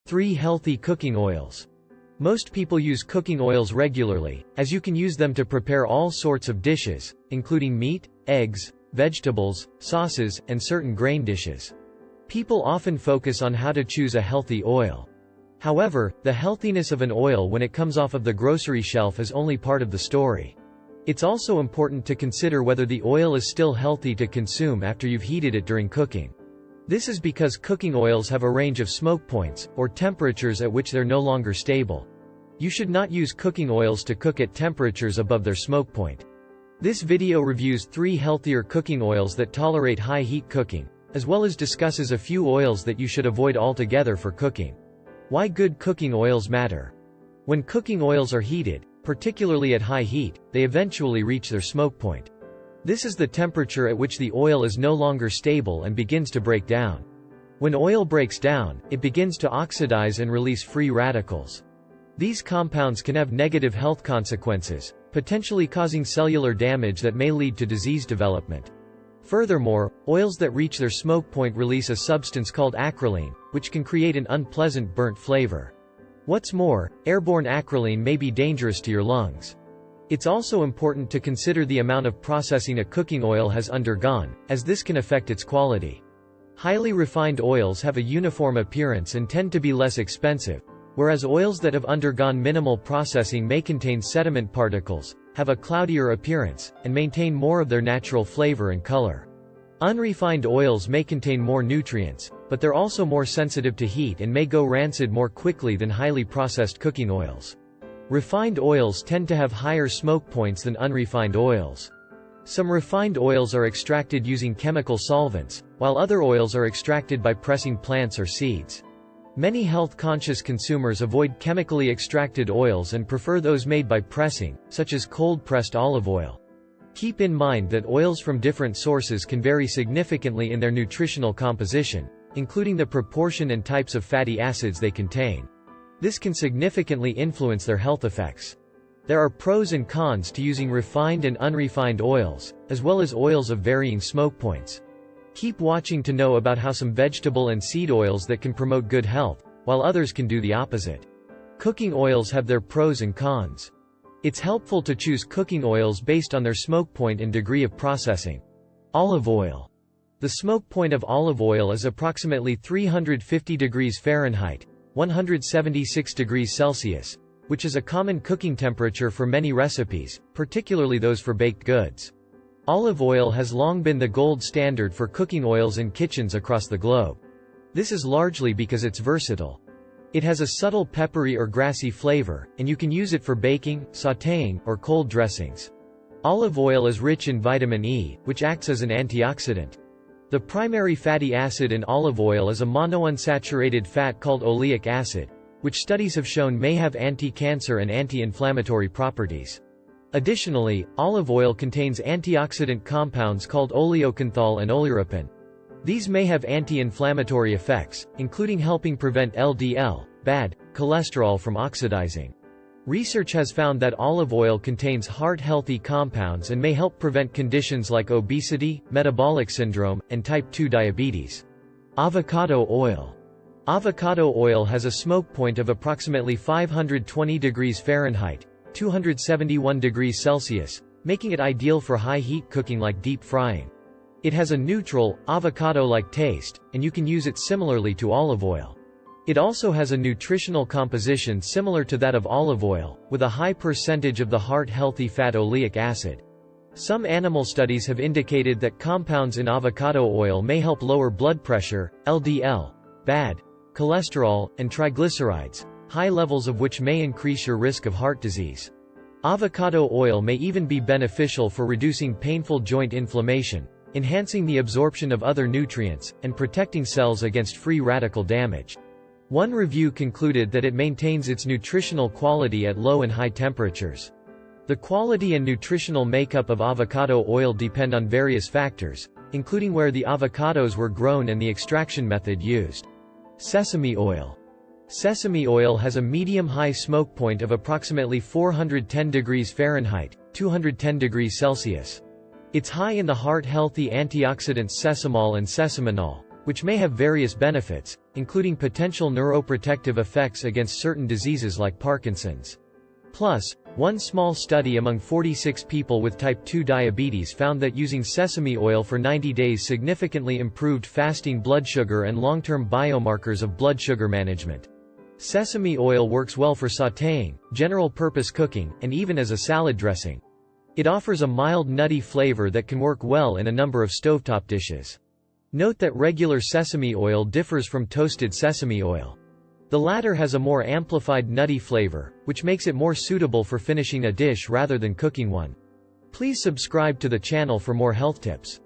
3 healthy cooking oils. Most people use cooking oils regularly, as you can use them to prepare all sorts of dishes, including meat, eggs, vegetables, sauces, and certain grain dishes. People often focus on how to choose a healthy oil. However, the healthiness of an oil when it comes off of the grocery shelf is only part of the story. It's also important to consider whether the oil is still healthy to consume after you've heated it during cooking. This is because cooking oils have a range of smoke points, or temperatures at which they're no longer stable. You should not use cooking oils to cook at temperatures above their smoke point. This video reviews 3 healthier cooking oils that tolerate high heat cooking, as well as discusses a few oils that you should avoid altogether for cooking. Why good cooking oils matter. When cooking oils are heated, particularly at high heat, they eventually reach their smoke point. This is the temperature at which the oil is no longer stable and begins to break down. When oil breaks down, it begins to oxidize and release free radicals. These compounds can have negative health consequences, potentially causing cellular damage that may lead to disease development. Furthermore, oils that reach their smoke point release a substance called acrolein, which can create an unpleasant burnt flavor. What's more, airborne acrolein may be dangerous to your lungs. It's also important to consider the amount of processing a cooking oil has undergone, as this can affect its quality. Highly refined oils have a uniform appearance and tend to be less expensive, whereas oils that have undergone minimal processing may contain sediment particles, have a cloudier appearance, and maintain more of their natural flavor and color. Unrefined oils may contain more nutrients, but they're also more sensitive to heat and may go rancid more quickly than highly processed cooking oils. Refined oils tend to have higher smoke points than unrefined oils. Some refined oils are extracted using chemical solvents, while other oils are extracted by pressing plants or seeds. Many health-conscious consumers avoid chemically extracted oils and prefer those made by pressing, such as cold-pressed olive oil. Keep in mind that oils from different sources can vary significantly in their nutritional composition, including the proportion and types of fatty acids they contain. This can significantly influence their health effects. There are pros and cons to using refined and unrefined oils, as well as oils of varying smoke points. Keep watching to know about how some vegetable and seed oils that can promote good health, while others can do the opposite. Cooking oils have their pros and cons. It's helpful to choose cooking oils based on their smoke point and degree of processing. Olive oil. The smoke point of olive oil is approximately 350 degrees Fahrenheit, 176 degrees Celsius, which is a common cooking temperature for many recipes, particularly those for baked goods. Olive oil has long been the gold standard for cooking oils in kitchens across the globe. This is largely because it's versatile. It has a subtle peppery or grassy flavor, and you can use it for baking, sautéing, or cold dressings. Olive oil is rich in vitamin E, which acts as an antioxidant. The primary fatty acid in olive oil is a monounsaturated fat called oleic acid, which studies have shown may have anti-cancer and anti-inflammatory properties. Additionally, olive oil contains antioxidant compounds called oleocanthal and oleuropein. These may have anti-inflammatory effects, including helping prevent LDL, bad cholesterol from oxidizing. Research has found that olive oil contains heart-healthy compounds and may help prevent conditions like obesity, metabolic syndrome, and type 2 diabetes. Avocado oil. Avocado oil has a smoke point of approximately 520 degrees Fahrenheit, 271 degrees Celsius, making it ideal for high-heat cooking like deep frying. It has a neutral, avocado-like taste, and you can use it similarly to olive oil. It also has a nutritional composition similar to that of olive oil, with a high percentage of the heart-healthy fat oleic acid. Some animal studies have indicated that compounds in avocado oil may help lower blood pressure, LDL, bad cholesterol, and triglycerides, high levels of which may increase your risk of heart disease. Avocado oil may even be beneficial for reducing painful joint inflammation, enhancing the absorption of other nutrients, and protecting cells against free radical damage. One review concluded that it maintains its nutritional quality at low and high temperatures. The quality and nutritional makeup of avocado oil depend on various factors, including where the avocados were grown and the extraction method used. Sesame oil. Sesame oil has a medium-high smoke point of approximately 410 degrees Fahrenheit, 210 degrees Celsius. It's high in the heart-healthy antioxidants sesamol and sesaminol, which may have various benefits, including potential neuroprotective effects against certain diseases like Parkinson's. Plus, one small study among 46 people with type 2 diabetes found that using sesame oil for 90 days significantly improved fasting blood sugar and long-term biomarkers of blood sugar management. Sesame oil works well for sautéing, general-purpose cooking, and even as a salad dressing. It offers a mild nutty flavor that can work well in a number of stovetop dishes. Note that regular sesame oil differs from toasted sesame oil. The latter has a more amplified nutty flavor, which makes it more suitable for finishing a dish rather than cooking one. Please subscribe to the channel for more health tips.